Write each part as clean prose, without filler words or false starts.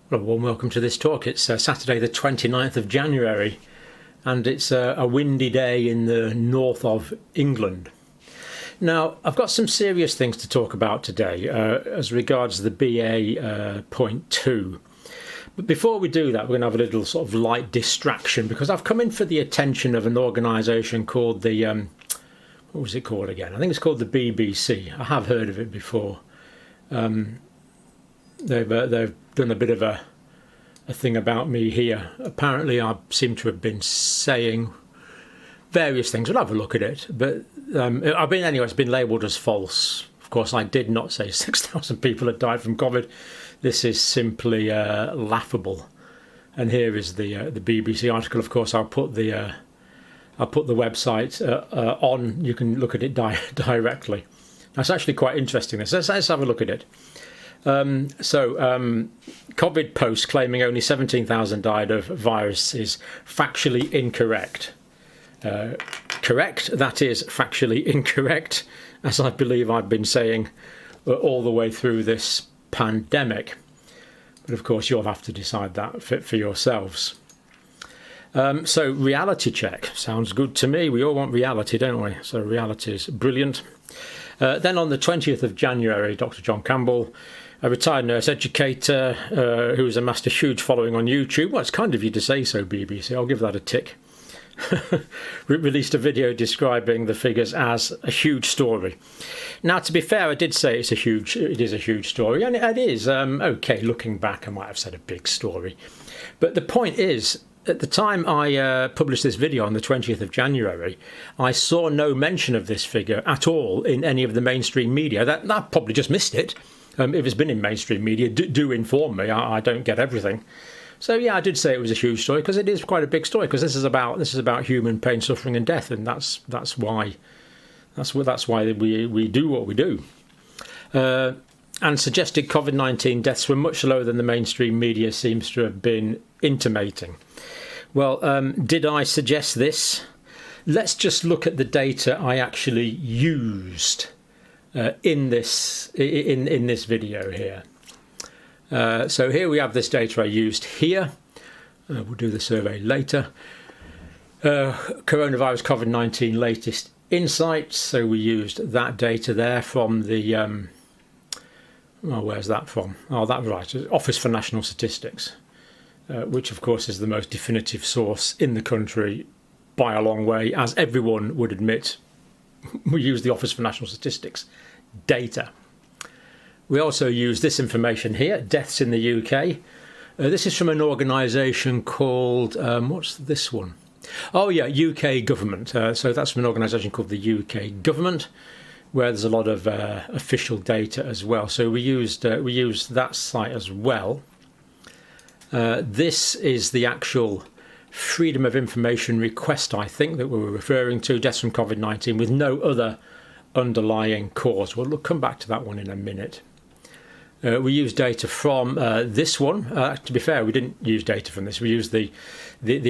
Well, a warm welcome to this talk. It's Saturday the 29th of January and it's a windy day in the north of England. Now, I've got some serious things to talk about today as regards the BA.2. But before we do that, we're going to have a little sort of light distraction because I've come in for the attention of an organisation called the, what was it called again? I think it's called the BBC. I have heard of it before. They've done a bit of a thing about me here. Apparently I seem to have been saying various things. I'll have a look at it. But it's been labelled as false. Of course, I did not say 6,000 people had died from Covid. This is simply laughable. And here is the BBC article. Of course, I'll put the website on. You can look at it directly. That's actually quite interesting. Let's have a look at it. COVID post claiming only 17,000 died of virus is factually incorrect. Correct, that is factually incorrect, as I believe I've been saying all the way through this pandemic. But of course, you'll have to decide that for yourselves. So reality check sounds good to me. We all want reality, don't we? So reality is brilliant. Then on the 20th of January, Dr. John Campbell, a retired nurse educator who has amassed a huge following on YouTube. Well, it's kind of you to say so, BBC. I'll give that a tick. Released a video describing the figures as a huge story. Now, to be fair, I did say it is a huge story, and it is. Okay, looking back, I might have said a big story. But the point is, at the time I published this video on the 20th of January, I saw no mention of this figure at all in any of the mainstream media. That probably just missed it. If it's been in mainstream media, do inform me. I don't get everything. So yeah, I did say it was a huge story because it is quite a big story because this is about human pain, suffering, and death, and that's why we do what we do. And suggested COVID-19 deaths were much lower than the mainstream media seems to have been intimating. Well, did I suggest this? Let's just look at the data I actually used in this video here. So here we have this data I used here. We'll do the survey later. Coronavirus COVID-19 latest insights. So we used that data there from the where's that from? Oh, that's right, Office for National Statistics, which of course is the most definitive source in the country by a long way, as everyone would admit. We use the Office for National Statistics data. We also use this information here, deaths in the UK. This is from an organisation called, what's this one? Oh yeah, UK Government. So that's from an organisation called the UK Government, where there's a lot of official data as well. So we used that site as well. This is the actual Freedom of Information request, I think, that we were referring to, deaths from COVID-19 with no other underlying cause. We'll come back to that one in a minute. We used data from this one. To be fair, we didn't use data from this. We used the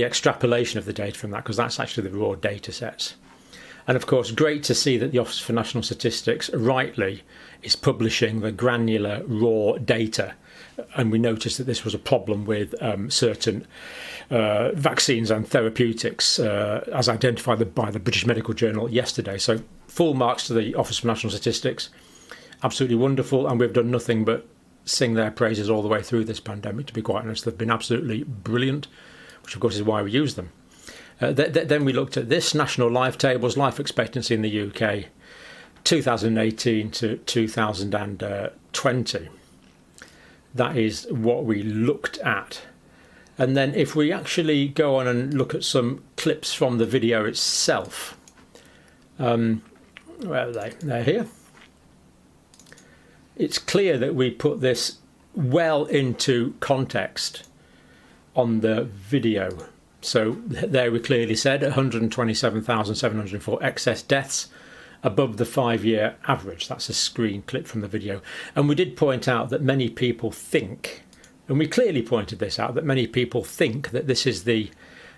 extrapolation of the data from that because that's actually the raw data sets. And of course, great to see that the Office for National Statistics rightly is publishing the granular raw data. And we noticed that this was a problem with certain vaccines and therapeutics as identified by the British Medical Journal yesterday. So full marks to the Office for National Statistics. Absolutely wonderful, and we've done nothing but sing their praises all the way through this pandemic, to be quite honest. They've been absolutely brilliant, which of course is why we use them. Then we looked at this, national life tables, life expectancy in the UK, 2018 to 2020. That is what we looked at. And then if we actually go on and look at some clips from the video itself, where are they? They're here. It's clear that we put this well into context on the video. So there we clearly said 127,704 excess deaths above the 5-year average. That's a screen clip from the video. And we did point out that many people think, and we clearly pointed this out, that many people think that this is the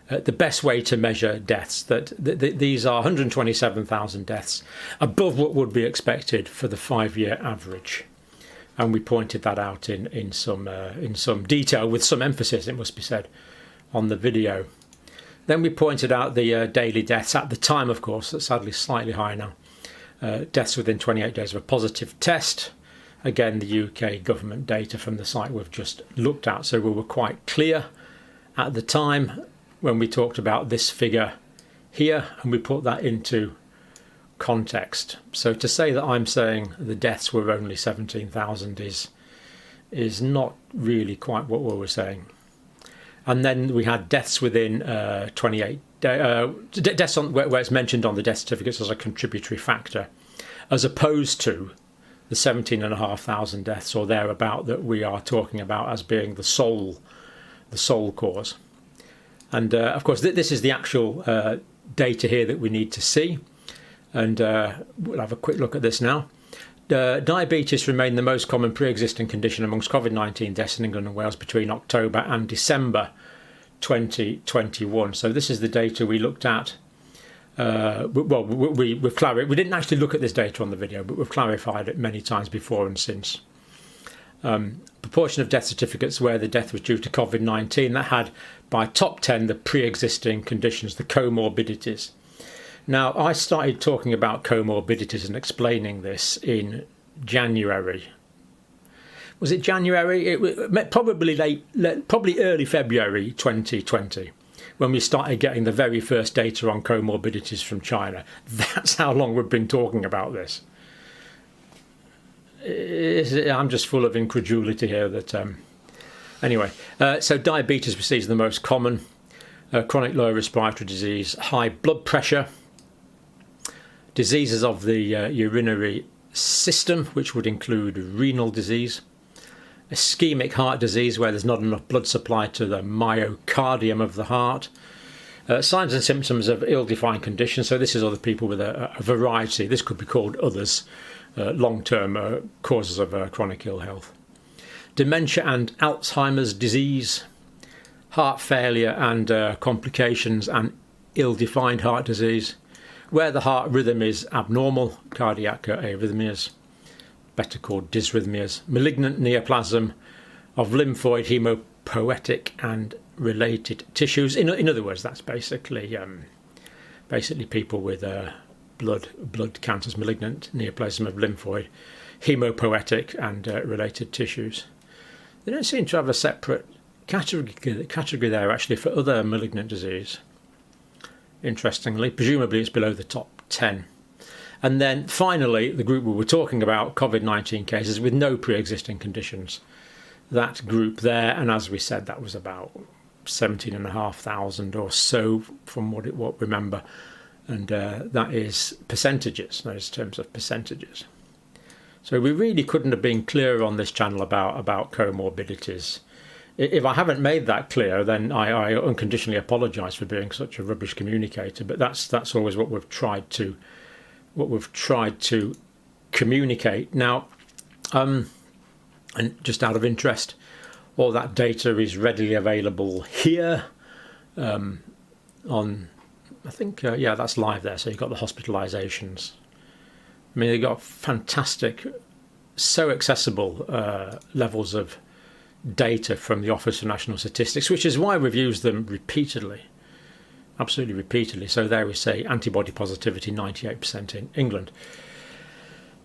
best way to measure deaths, that these are 127,000 deaths above what would be expected for the 5-year average. and we pointed that out in some detail, with some emphasis, it must be said, on the video. Then we pointed out the daily deaths at the time, of course, that's sadly slightly higher now. Deaths within 28 days of a positive test. Again, the UK government data from the site we've just looked at. So we were quite clear at the time when we talked about this figure here, and we put that into context. So to say that I'm saying the deaths were only 17,000 is not really quite what we were saying. And then we had deaths within 28 days, deaths on, where it's mentioned on the death certificates as a contributory factor, as opposed to the 17,500 deaths or thereabout that we are talking about as being the sole cause. And of course, this is the actual data here that we need to see. And we'll have a quick look at this now. Diabetes remained the most common pre-existing condition amongst COVID-19 deaths in England and Wales between October and December 2021. So this is the data we looked at. Well, we've clarified. We didn't actually look at this data on the video, but we've clarified it many times before and since. Proportion of death certificates where the death was due to COVID-19, that had by top 10 the pre-existing conditions, the comorbidities. Now, I started talking about comorbidities and explaining this in January. Was it January? It was probably probably early February 2020, when we started getting the very first data on comorbidities from China. That's how long we've been talking about this. I'm just full of incredulity here. Anyway, so diabetes we see is the most common, chronic lower respiratory disease, high blood pressure, diseases of the urinary system, which would include renal disease, ischemic heart disease, where there's not enough blood supply to the myocardium of the heart, signs and symptoms of ill-defined conditions. So this is other people with a variety. This could be called others, long-term causes of chronic ill health. Dementia and Alzheimer's disease, heart failure and complications and ill-defined heart disease, where the heart rhythm is abnormal, cardiac arrhythmias, better called dysrhythmias, malignant neoplasm of lymphoid, hemopoietic and related tissues. In other words, that's basically people with blood cancers, malignant neoplasm of lymphoid, hemopoietic and related tissues. They don't seem to have a separate category there actually for other malignant disease. Interestingly, presumably it's below the top 10. And then finally, the group we were talking about, COVID-19 cases with no pre-existing conditions. That group there, and as we said, that was about 17,500 or so from what remember. And that is percentages, those terms of percentages. So we really couldn't have been clearer on this channel about comorbidities. If I haven't made that clear, then I unconditionally apologise for being such a rubbish communicator. But that's always what we've tried to communicate. Now, and just out of interest, all that data is readily available here. On I think that's live there. So you've got the hospitalisations. I mean, they've got fantastic, so accessible levels of data from the Office for National Statistics, which is why we've used them repeatedly, absolutely repeatedly. So there we say antibody positivity 98% in England.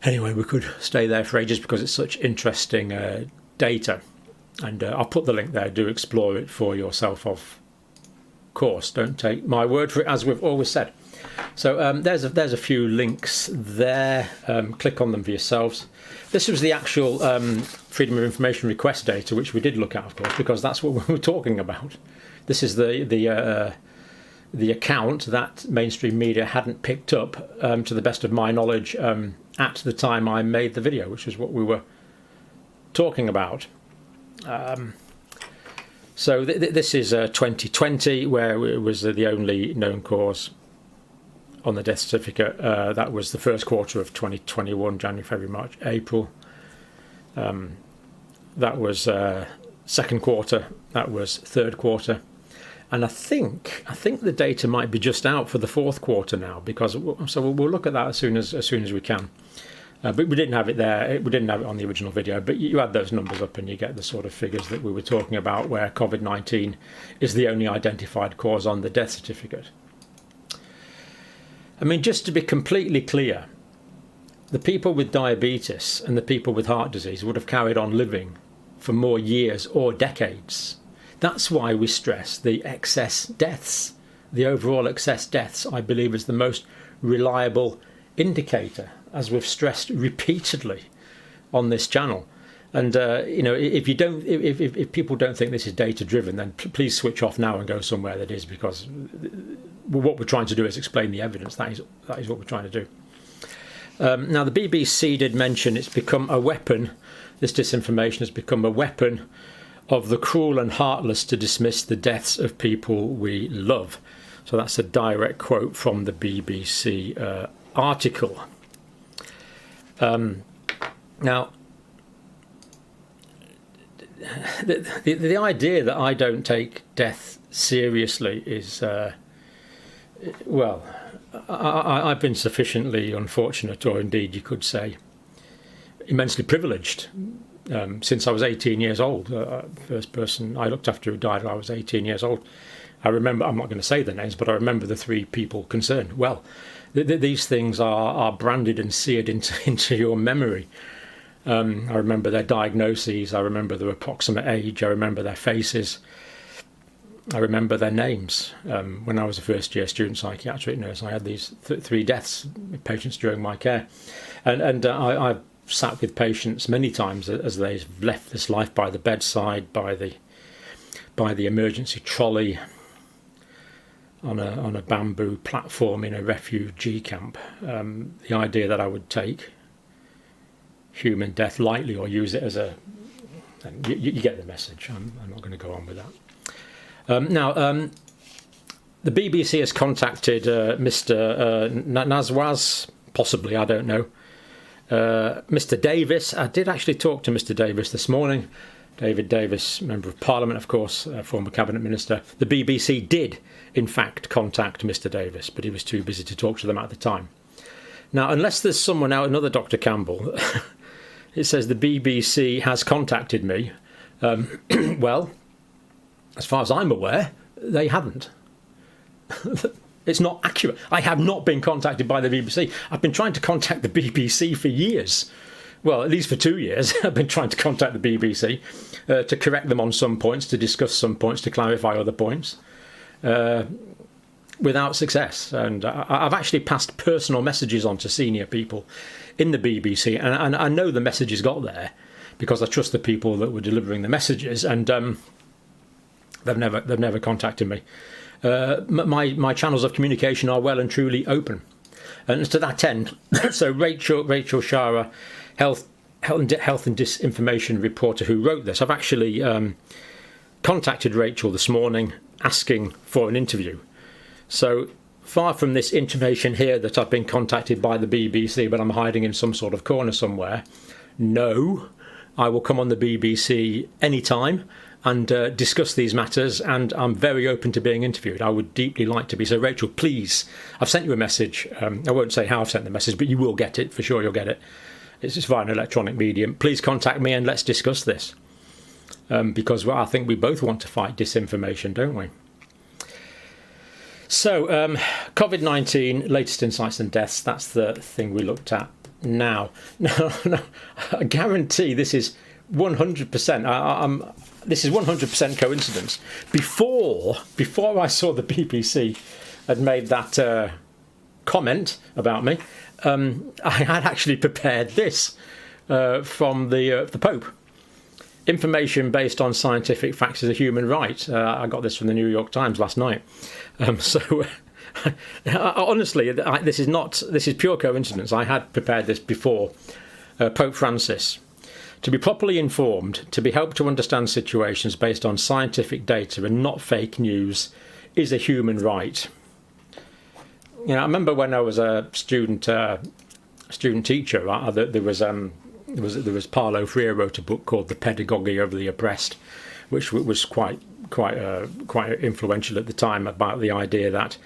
Anyway, we could stay there for ages because it's such interesting data, and I'll put the link there. Do explore it for yourself, of course. Don't take my word for it, as we've always said. So there's a few links there. Click on them for yourselves. This was the actual Freedom of Information request data, which we did look at, of course, because that's what we were talking about. This is the account that mainstream media hadn't picked up, to the best of my knowledge, at the time I made the video, which is what we were talking about. So this is 2020, where it was the only known cause on the death certificate. That was the first quarter of 2021, January, February, March, April. That was second quarter. That was third quarter. And I think the data might be just out for the fourth quarter now, because so we'll look at that as soon as we can. But we didn't have it there. We didn't have it on the original video, but you add those numbers up and you get the sort of figures that we were talking about, where COVID-19 is the only identified cause on the death certificate. I mean, just to be completely clear, the people with diabetes and the people with heart disease would have carried on living for more years or decades. That's why we stress the excess deaths. The overall excess deaths, I believe, is the most reliable indicator, as we've stressed repeatedly on this channel. And if people don't think this is data driven, then please switch off now and go somewhere that is, because what we're trying to do is explain the evidence. That is what we're trying to do. Now, the BBC did mention it's become a weapon. This disinformation has become a weapon of the cruel and heartless to dismiss the deaths of people we love. So that's a direct quote from the BBC article. Now, the idea that I don't take death seriously is, well, I've been sufficiently unfortunate, or indeed you could say immensely privileged, since I was 18 years old. First person I looked after who died when I was 18 years old. I remember, I'm not going to say the names, but I remember the three people concerned. Well, these things are branded and seared into your memory. I remember their diagnoses, I remember their approximate age, I remember their faces, I remember their names. When I was a first-year student psychiatric nurse, I had these three deaths, patients during my care. And I've sat with patients many times as they've left this life by the bedside, by the emergency trolley, on a bamboo platform in a refugee camp. The idea that I would take human death lightly or use it as you get the message. I'm not going to go on with that. Now, the BBC has contacted Mr. Naswaz, possibly, I don't know. Mr. Davis, I did actually talk to Mr. Davis this morning. David Davis, Member of Parliament, of course, former Cabinet Minister. The BBC did, in fact, contact Mr. Davis, but he was too busy to talk to them at the time. Now, unless there's someone out, another Dr. Campbell, it says the BBC has contacted me. Well, as far as I'm aware, they haven't. It's not accurate. I have not been contacted by the BBC. I've been trying to contact the BBC for years. Well, at least for 2 years, I've been trying to contact the BBC to correct them on some points, to discuss some points, to clarify other points, without success. And I've actually passed personal messages on to senior people in the BBC, and I know the messages got there because I trust the people that were delivering the messages, and they've never contacted me. My channels of communication are well and truly open, and to that end, so Rachel Shara, health and disinformation reporter who wrote this, I've actually contacted Rachel this morning asking for an interview. So far from this intimation here that I've been contacted by the BBC, but I'm hiding in some sort of corner somewhere. No, I will come on the BBC anytime and discuss these matters, and I'm very open to being interviewed. I would deeply like to be. So Rachel, please, I've sent you a message. I won't say how I've sent the message, but you will get it, for sure you'll get it. It's just via an electronic medium. Please contact me and let's discuss this. Because I think we both want to fight disinformation, don't we? So, COVID-19, latest insights and deaths, that's the thing we looked at now. No, I guarantee this is 100%. This is 100% coincidence. Before I saw the BBC had made that comment about me, I had actually prepared this from the Pope. Information based on scientific facts is a human right. I got this from the New York Times last night. Honestly, this is pure coincidence. I had prepared this before. Pope Francis. To be properly informed, to be helped to understand situations based on scientific data and not fake news is a human right. You know, I remember when I was a student teacher, there was Paulo Freire wrote a book called The Pedagogy of the Oppressed, which was quite influential at the time, about the idea that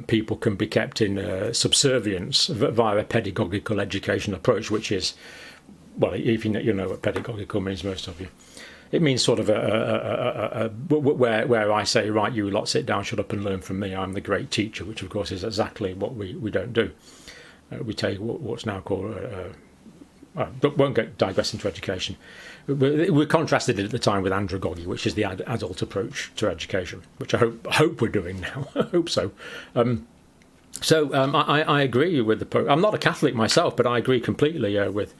people can be kept in subservience via a pedagogical education approach, which is, well, if you know what pedagogical means, most of you. It means sort of where I say, right, you lot sit down, shut up and learn from me. I'm the great teacher, which of course is exactly what we don't do. We take what's now called, but won't digress into education. We contrasted it at the time with andragogy, which is the adult approach to education, which I hope we're doing now. I hope so. I agree with the Pope. I'm not a Catholic myself, but I agree completely with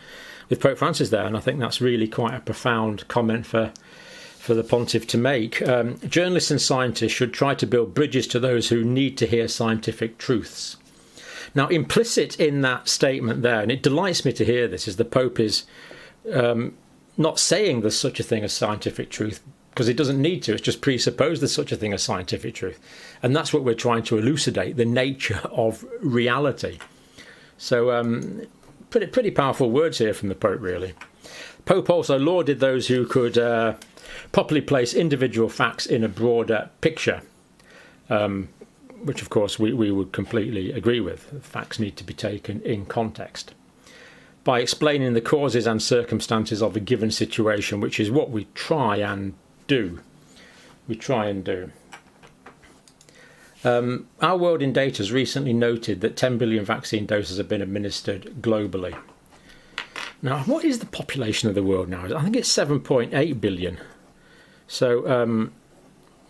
Pope Francis there, and I think that's really quite a profound comment for the pontiff to make. Journalists and scientists should try to build bridges to those who need to hear scientific truths. Now, implicit in that statement there, and it delights me to hear this, is the Pope is not saying there's such a thing as scientific truth, because it doesn't need to. It's just presupposed there's such a thing as scientific truth. And that's what we're trying to elucidate, the nature of reality. So pretty powerful words here from the Pope, really. Pope also lauded those who could properly place individual facts in a broader picture, which, of course, we would completely agree with. Facts need to be taken in context. By explaining the causes and circumstances of a given situation, which is what we try and do. Our World in Data has recently noted that 10 billion vaccine doses have been administered globally. Now, what is the population of the world now? I think it's 7.8 billion. So,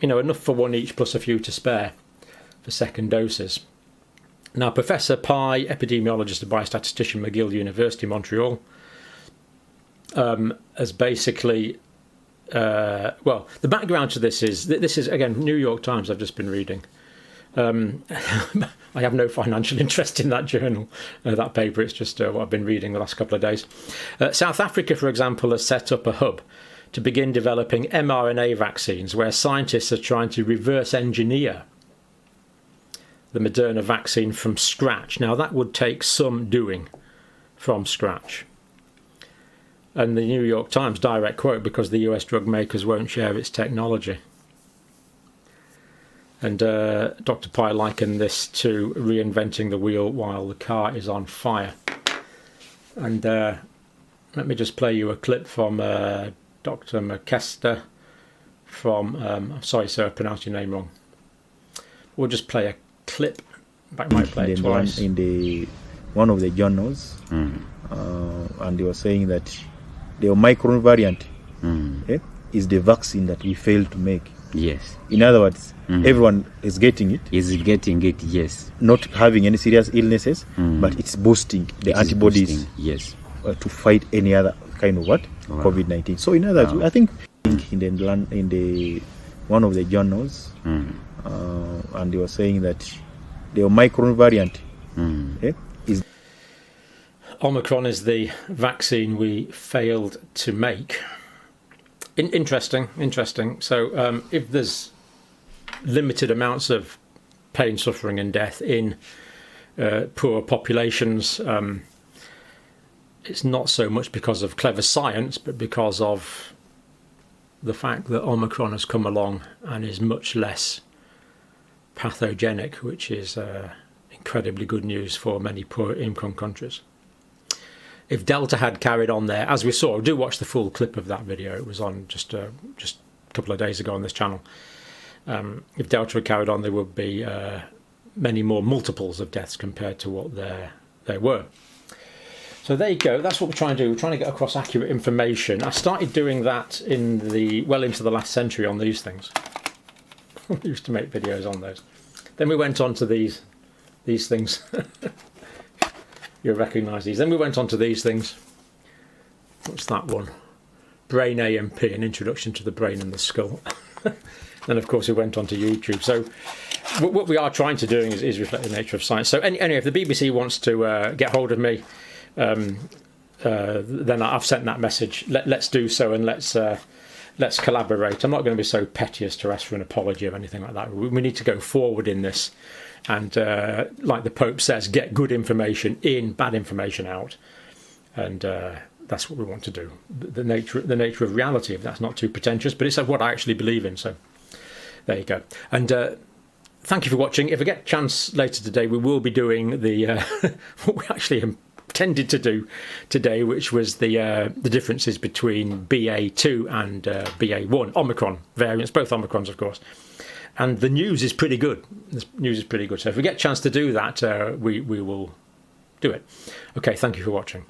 enough for one each plus a few to spare for second doses. Now, Professor Pai, epidemiologist and biostatistician, McGill University, Montreal, has basically... the background to this is, again, New York Times I've just been reading. I have no financial interest in that journal, that paper. It's just what I've been reading the last couple of days. South Africa, for example, has set up a hub to begin developing mRNA vaccines, where scientists are trying to reverse engineer the Moderna vaccine from scratch. Now, that would take some doing from scratch. And the New York Times, direct quote, because the US drug makers won't share its technology. And Dr. Pai likened this to reinventing the wheel while the car is on fire. And let me just play you a clip from Dr. McKester from, I'm sorry, sir, I pronounced your name wrong. We'll just play a clip. I might play it twice. In one of the journals, and they were saying that the Omicron variant is the vaccine that we failed to make. Yes. In other words, everyone is getting it. Is getting it, yes. Not having any serious illnesses, but it's boosting the antibodies yes. To fight any other kind of what? Wow. COVID-19. So in other words, I think in the one of the journals, and they were saying that the Omicron variant is... Omicron is the vaccine we failed to make. Interesting. So if there's limited amounts of pain, suffering and death in poor populations, it's not so much because of clever science, but because of the fact that Omicron has come along and is much less pathogenic, which is incredibly good news for many poor income countries. If Delta had carried on there, as we saw, do watch the full clip of that video. It was on just a couple of days ago on this channel. If Delta had carried on, there would be many more multiples of deaths compared to what there were. So there you go. That's what we're trying to do. We're trying to get across accurate information. I started doing that into the last century on these things. I used to make videos on those. Then we went on to these things. You'll recognise these. Then we went on to these things. What's that one? Brain AMP, an introduction to the brain and the skull. Then, of course, we went on to YouTube. So what we are trying to do is reflect the nature of science. So anyway, if the BBC wants to get hold of me, then I've sent that message. Let's do so, and let's collaborate. I'm not going to be so petty as to ask for an apology or anything like that. We need to go forward in this. And like the Pope says, get good information in, bad information out, and that's what we want to do. The nature of reality, if that's not too pretentious, but it's what I actually believe in. So there you go. And thank you for watching. If I get a chance later today, we will be doing the what we actually intended to do today, which was the differences between BA2 and BA1, Omicron variants, both Omicrons, of course. And the news is pretty good. The news is pretty good. So if we get a chance to do that, we will do it. Okay, thank you for watching.